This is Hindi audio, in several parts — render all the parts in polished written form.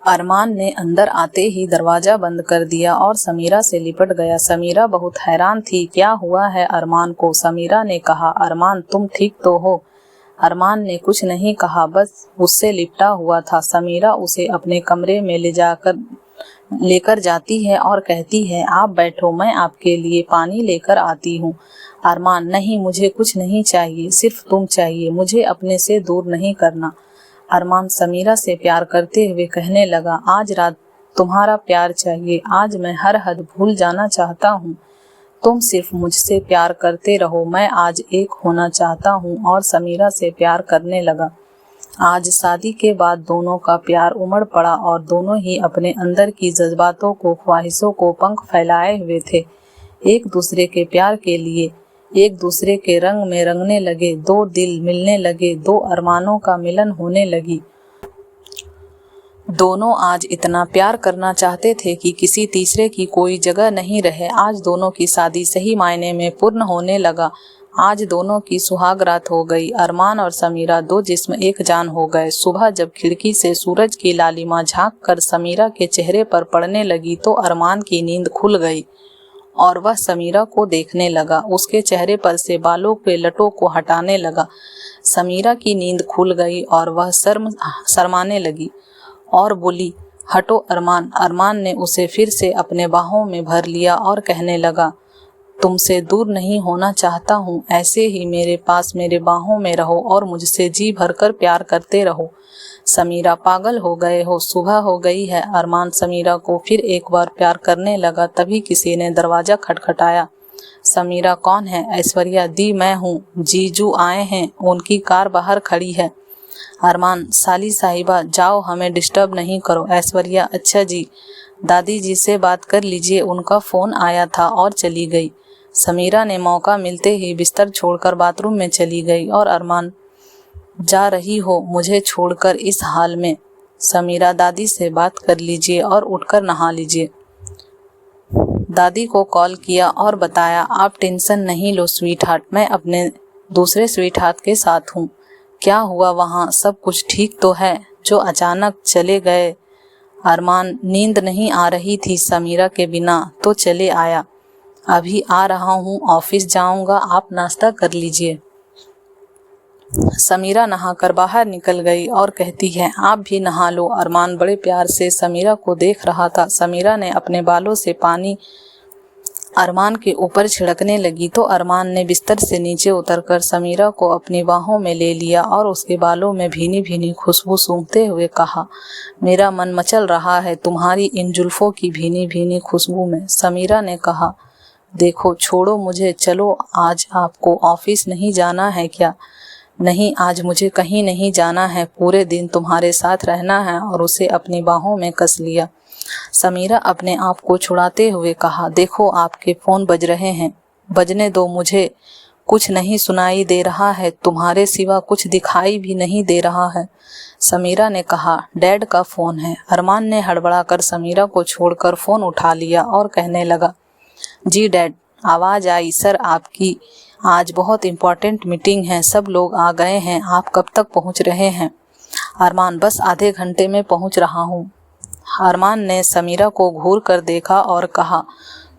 अरमान ने अंदर आते ही दरवाजा बंद कर दिया और समीरा से लिपट गया। समीरा बहुत हैरान थी, क्या हुआ है अरमान को? समीरा ने कहा, अरमान तुम ठीक तो हो? अरमान ने कुछ नहीं कहा, बस उससे लिपटा हुआ था। समीरा उसे अपने कमरे में लेकर जाती है और कहती है, आप बैठो, मैं आपके लिए पानी लेकर आती हूँ। अरमान, नहीं, मुझे कुछ नहीं चाहिए, सिर्फ तुम चाहिए, मुझे अपने से दूर नहीं करना। अरमान समीरा से प्यार करते हुए कहने लगा, आज रात तुम्हारा प्यार चाहिए, आज मैं हर हद भूल जाना चाहता हूँ, तुम सिर्फ मुझसे प्यार करते रहो, मैं आज एक होना चाहता हूँ। और समीरा से प्यार करने लगा। आज शादी के बाद दोनों का प्यार उमड़ पड़ा और दोनों ही अपने अंदर की जज्बातों को, ख्वाहिशों को पंख फैलाए हुए थे। एक दूसरे के प्यार के लिए एक दूसरे के रंग में रंगने लगे, दो दिल मिलने लगे, दो अरमानों का मिलन होने लगी। दोनों आज इतना प्यार करना चाहते थे कि किसी तीसरे की कोई जगह नहीं रहे। आज दोनों की शादी सही मायने में पूर्ण होने लगा। आज दोनों की सुहाग रात हो गई। अरमान और समीरा दो जिस्म एक जान हो गए। सुबह जब खिड़की से सूरज की लालिमा झांक कर समीरा के चेहरे पर पड़ने लगी तो अरमान की नींद खुल गई और वह समीरा को देखने लगा। उसके चेहरे पर से बालों के लटों को हटाने लगा। समीरा की नींद खुल गई और वह शर्माने लगी और बोली, हटो अरमान। अरमान ने उसे फिर से अपने बाहों में भर लिया और कहने लगा, तुमसे दूर नहीं होना चाहता हूँ, ऐसे ही मेरे पास मेरे बाहों में रहो और मुझसे जी भरकर प्यार करते रहो। समीरा, पागल हो गए हो, सुबह हो गई है। अरमान समीरा को फिर एक बार प्यार करने लगा। तभी किसी ने दरवाजा खटखटाया। समीरा, कौन है? ऐश्वर्या दी, मैं हूँ, जीजू आए हैं, उनकी कार बाहर खड़ी है। अरमान, साली साहिबा जाओ, हमें डिस्टर्ब नहीं करो। ऐश्वर्या, अच्छा जी, दादी जी से बात कर लीजिए, उनका फोन आया था, और चली गई। समीरा ने मौका मिलते ही बिस्तर छोड़कर बाथरूम में चली गई। और अरमान, जा रही हो मुझे छोड़कर इस हाल में? समीरा, दादी से बात कर लीजिए और उठकर नहा लीजिए। दादी को कॉल किया और बताया, आप टेंशन नहीं लो स्वीट हार्ट, मैं अपने दूसरे स्वीट हार्ट के साथ हूँ। क्या हुआ वहाँ, सब कुछ ठीक तो है जो अचानक चले गए? अरमान, नींद नहीं आ रही थी समीरा के बिना तो चले आया, अभी आ रहा हूँ, ऑफिस जाऊंगा, आप नाश्ता कर लीजिए। समीरा नहाकर बाहर निकल गई और कहती है, आप भी नहा लो। अरमान बड़े प्यार से समीरा को देख रहा था। समीरा ने अपने बालों से पानी अरमान के ऊपर छिड़कने लगी तो अरमान ने बिस्तर से नीचे उतरकर समीरा को अपनी बाहों में ले लिया और उसके बालों में भीनी भीनी खुशबू सूंघते हुए कहा, मेरा मन मचल रहा है तुम्हारी इन जुल्फों की भीनी भीनी खुशबू में। समीरा ने कहा, देखो छोड़ो मुझे, चलो, आज आपको ऑफिस नहीं जाना है क्या? नहीं, आज मुझे कहीं नहीं जाना है, पूरे दिन तुम्हारे साथ रहना है। और उसे अपनी बाहों में कस लिया। समीरा अपने आप को छुड़ाते हुए कहा, देखो आपके फोन बज रहे हैं, बजने दो, मुझे कुछ नहीं सुनाई दे रहा है, तुम्हारे सिवा कुछ दिखाई भी नहीं दे रहा है। समीरा ने कहा, डैड का फोन है। अरमान ने हड़बड़ाकर समीरा को छोड़कर फोन उठा लिया और कहने लगा, जी डैड। आवाज आई, सर आपकी आज बहुत इम्पोर्टेंट मीटिंग है, सब लोग आ गए हैं, आप कब तक पहुंच रहे हैं? अरमान, बस आधे घंटे में पहुंच रहा हूं। अरमान ने समीरा को घूर कर देखा और कहा,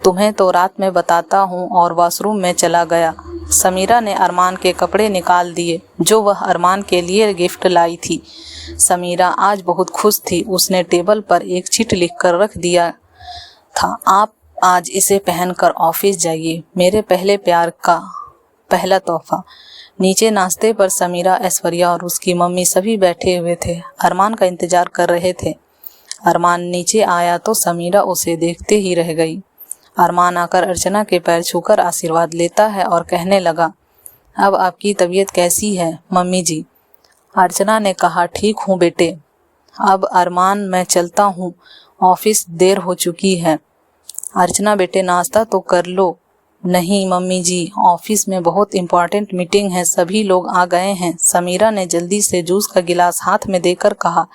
तुम्हें तो रात में बताता हूं, और वॉशरूम में चला गया। समीरा ने अरमान के कपड़े निकाल दिए जो वह अरमान के लिए गिफ्ट लाई थी। समीरा आज बहुत खुश थी। उसने टेबल पर एक चिट लिखकर रख दिया था, आप आज इसे पहनकर ऑफिस जाइए, मेरे पहले प्यार का पहला तोहफा। नीचे नाश्ते पर समीरा, ऐश्वर्या और उसकी मम्मी सभी बैठे हुए थे, अरमान का इंतजार कर रहे थे। अरमान नीचे आया तो समीरा उसे देखते ही रह गई। अरमान आकर अर्चना के पैर छूकर आशीर्वाद लेता है और कहने लगा, अब आपकी तबीयत कैसी है मम्मी जी? अर्चना ने कहा, ठीक हूँ बेटे। अब अरमान, मैं चलता हूँ, ऑफिस देर हो चुकी है। अर्चना, बेटे नाश्ता तो कर लो। नहीं मम्मी जी, ऑफिस में बहुत इम्पोर्टेंट मीटिंग है, सभी लोग आ गए हैं। समीरा ने जल्दी से जूस का गिलास हाथ में देकर कहा,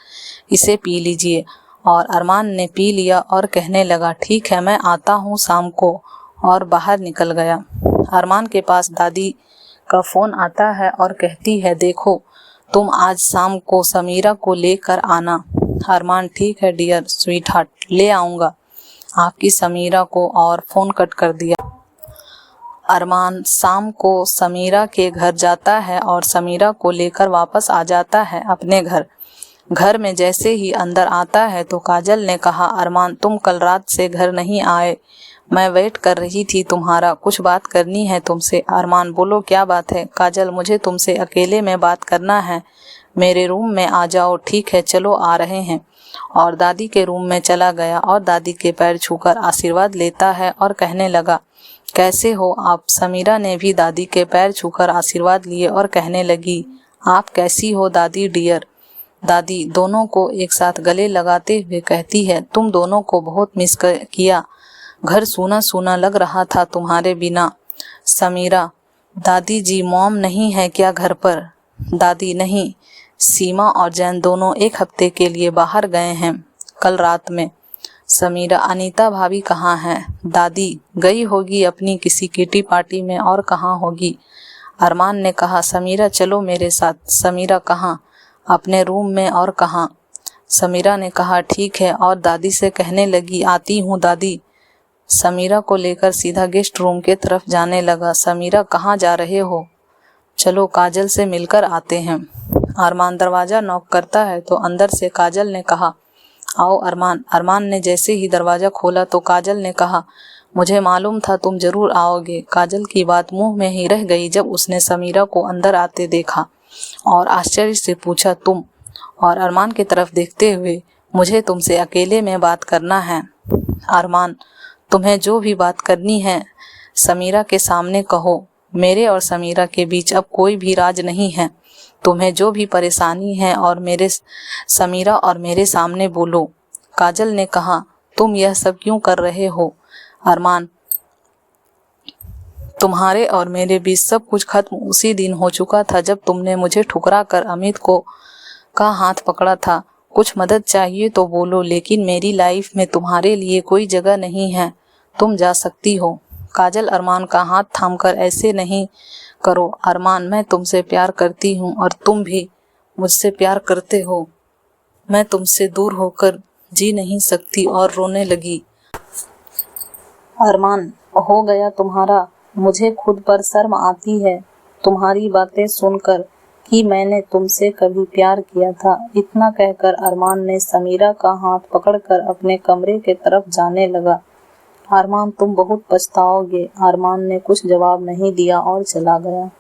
इसे पी लीजिए। और अरमान ने पी लिया और कहने लगा, ठीक है, मैं आता हूँ शाम को, और बाहर निकल गया। अरमान के पास दादी का फोन आता है और कहती है, देखो तुम आज शाम को समीरा को लेकर आना। अरमान ठीक है डियर स्वीट हार्ट, ले आऊँगा आपकी समीरा को, और फ़ोन कट कर दिया। अरमान शाम को समीरा के घर जाता है और समीरा को लेकर वापस आ जाता है अपने घर। घर में जैसे ही अंदर आता है तो काजल ने कहा, अरमान तुम कल रात से घर नहीं आए, मैं वेट कर रही थी तुम्हारा, कुछ बात करनी है तुमसे। अरमान बोलो क्या बात है। काजल मुझे तुमसे अकेले में बात करना है, मेरे रूम में आ जाओ। ठीक है चलो आ रहे हैं। और दादी के रूम में चला गया और दादी के पैर छूकर आशीर्वाद लेता है और कहने लगा, कैसे हो आप। समीरा ने भी दादी के पैर छूकर आशीर्वाद लिए और कहने लगी, आप कैसी हो दादी डियर। दादी दोनों को एक साथ गले लगाते हुए कहती है, तुम दोनों को बहुत मिस किया, घर सूना सूना लग रहा था तुम्हारे बिना। समीरा, दादी जी मॉम नहीं है क्या घर पर। दादी नहीं, सीमा और जैन दोनों एक हफ्ते के लिए बाहर गए हैं कल रात में। समीरा, अनीता भाभी कहाँ हैं। दादी गई होगी अपनी किसी किटी पार्टी में, और कहाँ होगी। अरमान ने कहा, समीरा चलो मेरे साथ। समीरा कहाँ, अपने रूम में, और कहाँ। समीरा ने कहा ठीक है और दादी से कहने लगी, आती हूँ दादी। समीरा को लेकर सीधा गेस्ट रूम के तरफ जाने लगा। समीरा कहाँ जा रहे हो, चलो काजल से मिलकर आते हैं। अरमान दरवाज़ा नॉक करता है तो अंदर से काजल ने कहा, आओ अरमान। अरमान ने जैसे ही दरवाज़ा खोला तो काजल ने कहा, मुझे मालूम था तुम जरूर आओगे। काजल की बात मुंह में ही रह गई जब उसने समीरा को अंदर आते देखा और आश्चर्य से पूछा, तुम। और अरमान की तरफ देखते हुए, मुझे तुमसे अकेले में बात करना है। अरमान, तुम्हें जो भी बात करनी है समीरा के सामने कहो, मेरे और समीरा के बीच अब कोई भी राज नहीं है। तुम्हें जो भी परेशानी है और मेरे समीरा और मेरे सामने बोलो। काजल ने कहा, तुम यह सब क्यों कर रहे हो अरमान, तुम्हारे और मेरे बीच सब कुछ खत्म उसी दिन हो चुका था जब तुमने मुझे ठुकरा कर अमित को का हाथ पकड़ा था। कुछ मदद चाहिए तो बोलो, लेकिन मेरी लाइफ में तुम्हारे लिए कोई जगह नहीं है, तुम जा सकती हो। काजल अरमान का हाथ थामकर, ऐसे नहीं करो अरमान, मैं तुमसे प्यार करती हूँ और तुम भी मुझसे प्यार करते हो, मैं तुमसे दूर होकर जी नहीं सकती, और रोने लगी। अरमान, हो गया तुम्हारा, मुझे खुद पर शर्म आती है तुम्हारी बातें सुनकर कि मैंने तुमसे कभी प्यार किया था। इतना कहकर अरमान ने समीरा का हाथ पकड़कर अपने कमरे के तरफ जाने लगा। अरमान तुम बहुत पछताओगे। अरमान ने कुछ जवाब नहीं दिया और चला गया।